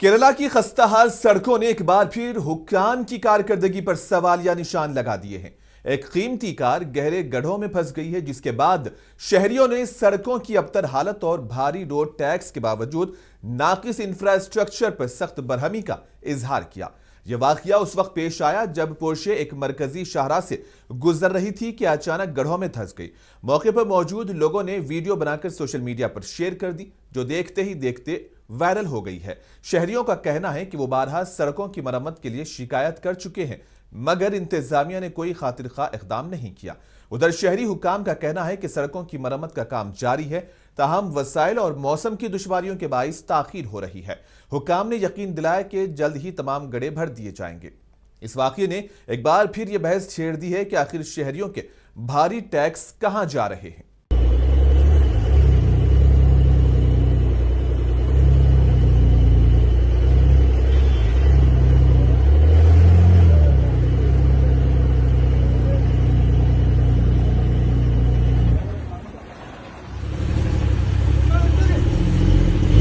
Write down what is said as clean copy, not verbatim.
केरला की खस्ताहाल सड़कों ने एक बार फिर हुक्काम की कारकर्दगी पर सवालिया निशान लगा दिए हैं। एक कीमती कार गहरे गड्ढों में फंस गई है, जिसके बाद शहरियों ने सड़कों की अबतर हालत और भारी रोड टैक्स के बावजूद नाकिस इंफ्रास्ट्रक्चर पर सख्त बरहमी का इजहार किया। यह वाकया उस वक्त पेश आया जब पोर्शे एक मरकजी शाहराह से गुजर रही थी कि अचानक गड्ढों में धंस गई। मौके पर मौजूद लोगों ने वीडियो बनाकर सोशल मीडिया पर शेयर कर दी, जो देखते ही देखते वायरल हो गई है। शहरियों का कहना है कि वो बारहा सड़कों की मरम्मत के लिए शिकायत कर चुके हैं, मगर इंतजामिया ने कोई खातिरखा इकदाम नहीं किया। उधर शहरी हुकाम का कहना है कि सड़कों की मरम्मत का काम जारी है, ताहम वसाइल और मौसम की दुश्वारियों के बाइस ताखीर हो रही है। हुकाम ने यकीन दिलाया कि जल्द ही तमाम गड्ढे भर दिए जाएंगे। इस वाकये ने एक बार फिर यह बहस छेड़ दी है कि आखिर शहरियों के भारी टैक्स कहां जा रहे हैं।